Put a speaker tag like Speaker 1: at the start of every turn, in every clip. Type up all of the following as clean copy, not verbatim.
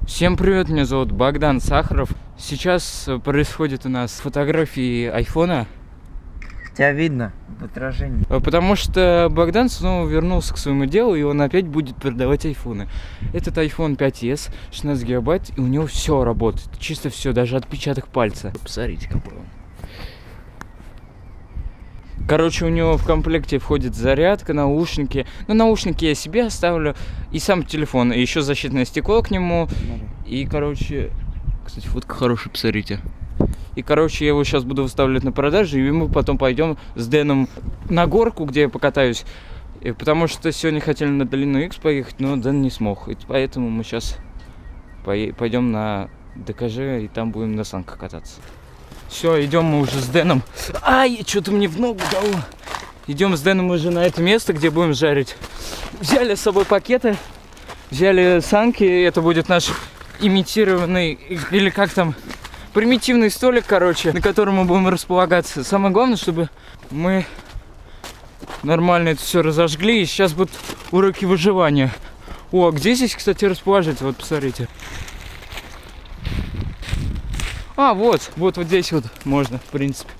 Speaker 1: Всем привет, меня зовут Богдан Сахаров. Сейчас происходит у нас фотографии айфона.
Speaker 2: Тебя видно в отражении.
Speaker 1: Потому что Богдан снова вернулся к своему делу, и он опять будет продавать айфоны. Этот iPhone 5s, 16 гигабайт, и у него все работает. Чисто все, даже отпечаток пальца. Посмотрите, какой он. Короче, у него в комплекте входит зарядка, наушники. Ну, наушники я себе оставлю. И сам телефон. И еще защитное стекло к нему. И, короче... Кстати, фотка хорошая, посмотрите. И, короче, я его сейчас буду выставлять на продажу. И мы потом пойдем с Дэном на горку, где я покатаюсь. И потому что сегодня хотели на Долину Икс поехать, но Дэн не смог. И поэтому мы сейчас пойдем на ДКЖ и там будем на санках кататься. Все, идем мы уже с Дэном. Ай, что-то мне в ногу дало. Идем с Дэном уже на это место, где будем жарить. Взяли с собой пакеты, взяли санки. Это будет наш имитированный, или как там, примитивный столик, короче, на котором мы будем располагаться. Самое главное, чтобы мы нормально это все разожгли. И сейчас будут уроки выживания. О, где здесь, кстати, расположиться? Вот, посмотрите. А, вот здесь вот можно, в принципе.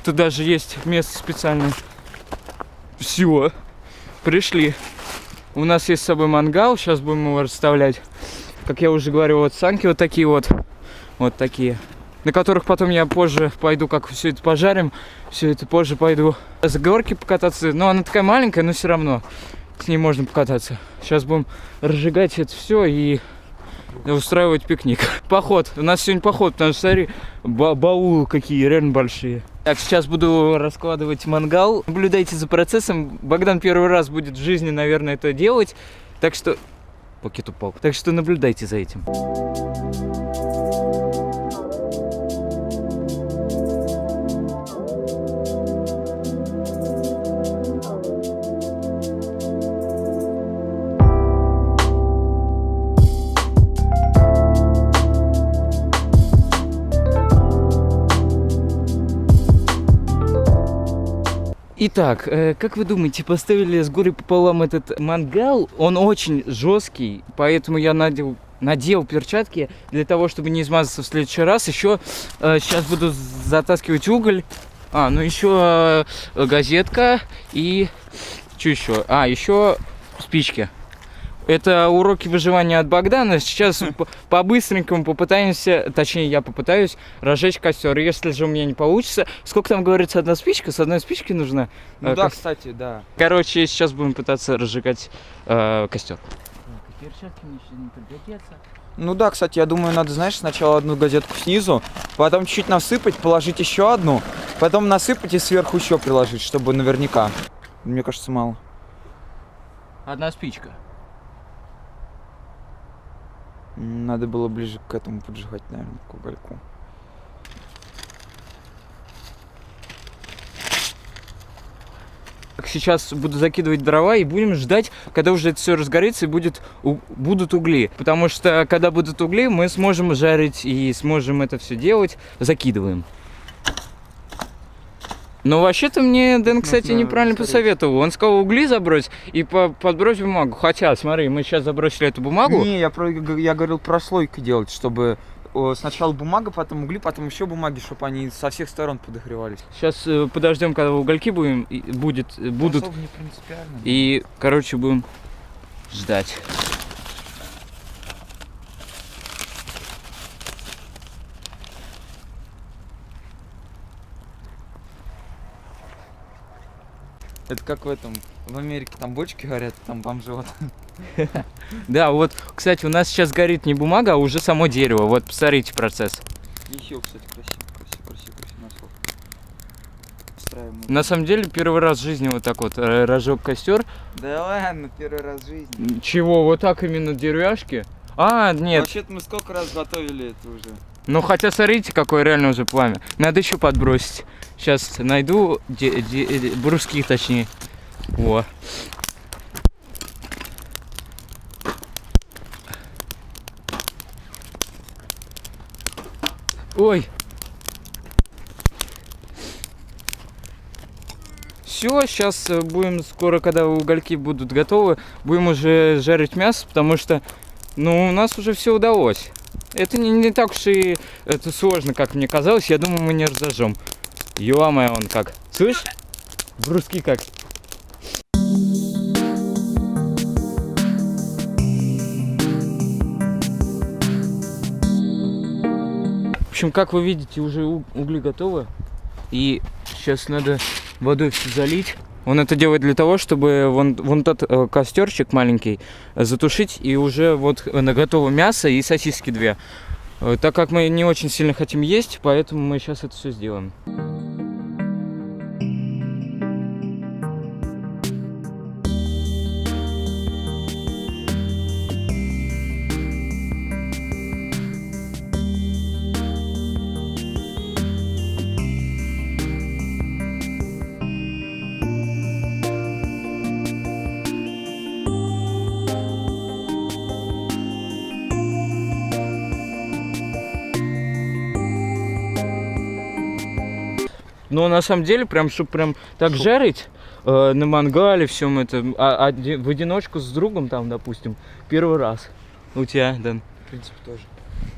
Speaker 1: Тут даже есть место специальное. Все, пришли. У нас есть с собой мангал, сейчас будем его расставлять. Как я уже говорил, вот санки вот такие вот. Вот такие. На которых потом я позже пойду, как все это пожарим. Все это позже пойду с горки покататься. Но она такая маленькая, но все равно с ней можно покататься. Сейчас будем разжигать это все и устраивать пикник. Поход. У нас сегодня поход, потому что, смотри, баулы какие, реально большие. Так, сейчас буду раскладывать мангал. Наблюдайте за процессом. Богдан первый раз будет в жизни, наверное, это делать. Так что... Пакет упал. Так что наблюдайте за этим. Итак, как вы думаете, поставили с горы пополам этот мангал? Он очень жесткий, поэтому я надел перчатки для того, чтобы не измазаться в следующий раз. Еще сейчас буду затаскивать уголь. Ну еще газетка и... Что еще? Еще спички. Это уроки выживания от Богдана. Сейчас по-быстренькому попытаемся, точнее я попытаюсь разжечь костер. Если же у меня не получится, сколько там говорится, одна спичка? С одной спички нужно?
Speaker 2: Ну да, кстати, да.
Speaker 1: Короче, сейчас будем пытаться разжигать костер. Перчатки мне еще не пригодятся.
Speaker 2: Ну да, кстати, я думаю, надо, знаешь, сначала одну газетку снизу, потом чуть-чуть насыпать, положить еще одну, потом насыпать и сверху еще приложить, чтобы наверняка. Мне кажется, мало.
Speaker 1: Одна спичка.
Speaker 2: Надо было ближе к этому поджигать, наверное, к угольку.
Speaker 1: Сейчас буду закидывать дрова и будем ждать, когда уже это все разгорится и будут угли. Потому что когда будут угли, мы сможем жарить и сможем это все делать. Закидываем. Но вообще-то мне Дэн, кстати, неправильно посоветовал. Он сказал угли забрось и подбрось бумагу. Хотя, смотри, мы сейчас забросили эту бумагу.
Speaker 2: Не, я говорил прослойку делать, чтобы сначала бумага, потом угли, потом еще бумаги, чтобы они со всех сторон подогревались.
Speaker 1: Сейчас подождем, когда угольки будут. И, короче, будем ждать.
Speaker 2: Это как в Америке там бочки горят, там бомжи вот.
Speaker 1: Да, вот, кстати, у нас сейчас горит не бумага, а уже само дерево. Вот, посмотрите процесс.
Speaker 2: Еще, кстати, красиво устраиваем.
Speaker 1: На самом деле, первый раз в жизни вот так вот разжег костер.
Speaker 2: Да ладно, первый раз в жизни.
Speaker 1: Чего, вот так именно деревяшки? Нет.
Speaker 2: Вообще-то мы сколько раз готовили это уже.
Speaker 1: Ну, хотя, смотрите, какое реально уже пламя. Надо еще подбросить. Сейчас найду бруски, точнее. Во. Ой. Все, сейчас будем скоро, когда угольки будут готовы, будем уже жарить мясо, потому что Ну, у нас уже все удалось. Это не так уж и это сложно, как мне казалось. Я думаю, мы не разожжем. Ё-моё, он как. Слышь? Бруски как. В общем, как вы видите, уже угли готовы. И сейчас надо водой все залить. Он это делает для того, чтобы вон тот костерчик маленький затушить. И уже вот готово мясо и сосиски 2. Так как мы не очень сильно хотим есть, поэтому мы сейчас это все сделаем. Но на самом деле, прям, чтобы прям так жарить на мангале, всем это, в одиночку с другом там, допустим, первый раз. У тебя, Дэн?
Speaker 2: В принципе, тоже.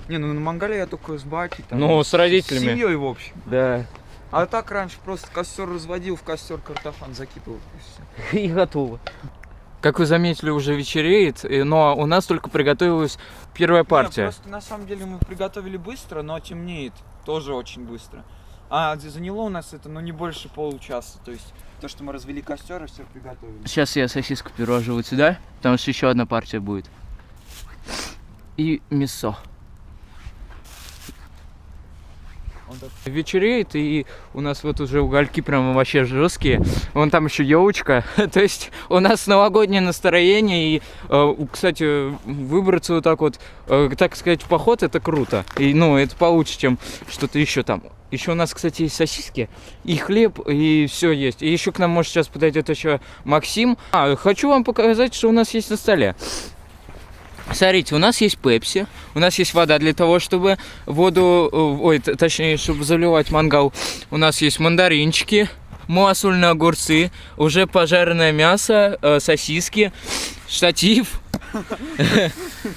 Speaker 2: Не, ну на мангале я только с батей. Там,
Speaker 1: ну, с родителями.
Speaker 2: С семьей, в общем.
Speaker 1: Да.
Speaker 2: А так раньше просто костер разводил, в костер картофан закидывал. И все.
Speaker 1: И готово. Как вы заметили, уже вечереет, но у нас только приготовилась первая партия.
Speaker 2: Нет, просто на самом деле мы приготовили быстро, но темнеет тоже очень быстро. А заняло у нас это, ну, не больше получаса. То есть то, что мы развели костер и все приготовили.
Speaker 1: Сейчас я сосиску переложу вот сюда, потому что еще одна партия будет. И мясо. Вечереет, и у нас вот уже угольки прям вообще жесткие. Вон там еще елочка. То есть у нас новогоднее настроение. И, кстати, выбраться вот так вот, так сказать, в поход, это круто. И, ну, это получше, чем что-то еще там. Еще у нас, кстати, есть сосиски и хлеб, и все есть. И еще к нам может сейчас подойдет еще Максим. Хочу вам показать, что у нас есть на столе. Смотрите, у нас есть пепси, у нас есть вода для того, чтобы точнее, чтобы заливать мангал. У нас есть мандаринчики, малосольные огурцы, уже пожаренное мясо, сосиски, штатив,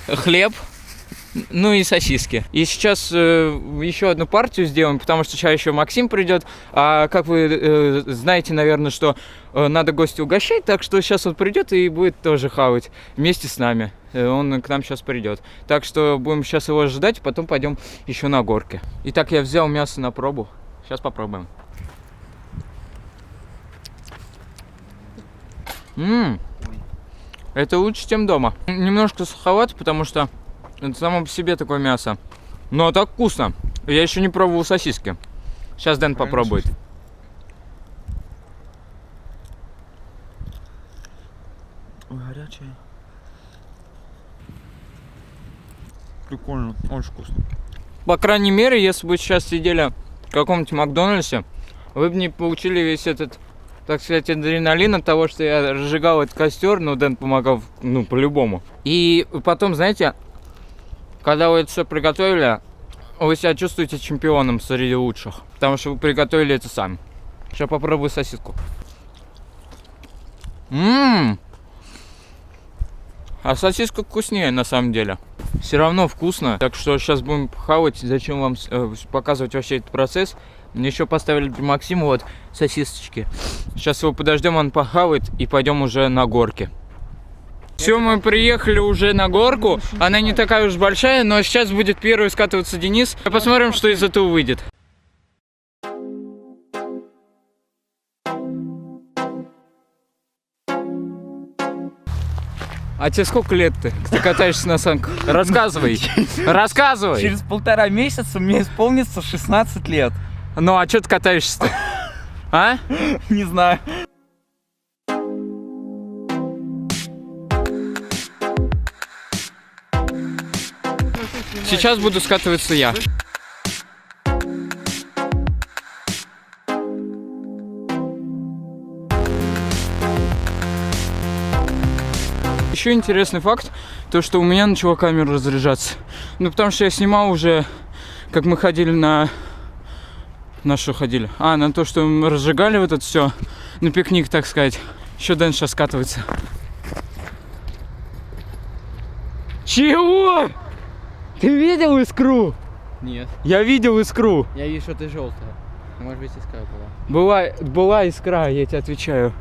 Speaker 1: хлеб, ну и сосиски. И сейчас еще одну партию сделаем, потому что сейчас еще Максим придет. А как вы знаете, наверное, что надо гостя угощать, так что сейчас он придет и будет тоже хавать вместе с нами. Он к нам сейчас придет. Так что будем сейчас его ожидать, потом пойдем еще на горке. Итак, я взял мясо на пробу. Сейчас попробуем. Это лучше, чем дома. Немножко суховато, потому что это само по себе такое мясо. Но так вкусно. Я еще не пробовал сосиски. Сейчас Дэн попробует.
Speaker 2: Ой, горячая. Прикольно, очень вкусно.
Speaker 1: По крайней мере, если бы сейчас сидели в каком-нибудь Макдональдсе, вы бы не получили весь этот, так сказать, адреналин от того, что я разжигал этот костер, но Дэн помогал, ну, по-любому. И потом, знаете, когда вы это все приготовили, вы себя чувствуете чемпионом среди лучших, потому что вы приготовили это сами. Сейчас попробую сосиску. А сосиска вкуснее на самом деле. Все равно вкусно. Так что сейчас будем хавать. Зачем вам показывать вообще этот процесс? Еще поставили для Максима вот сосисочки. Сейчас его подождем, он похавает, и пойдем уже на горке. Все, мы приехали уже на горку. Она не такая уж большая, но сейчас будет первый скатываться Денис. Посмотрим, что из этого выйдет. А тебе сколько лет ты катаешься на санках? Рассказывай. Рассказывай.
Speaker 2: Через 1,5 месяца мне исполнится 16 лет.
Speaker 1: Ну, а что ты катаешься-то? А?
Speaker 2: Не знаю.
Speaker 1: Сейчас буду скатываться я. Еще интересный факт, то что у меня начала камера разряжаться. Ну, потому что я снимал уже, как мы ходили на что ходили? На то, что мы разжигали вот это все, на пикник, так сказать. Еще Дэн сейчас скатывается. Чего? Ты видел искру?
Speaker 3: Нет.
Speaker 1: Я видел искру.
Speaker 3: Я вижу, что ты желтая. Может быть, искра была.
Speaker 1: Была искра, я тебе отвечаю.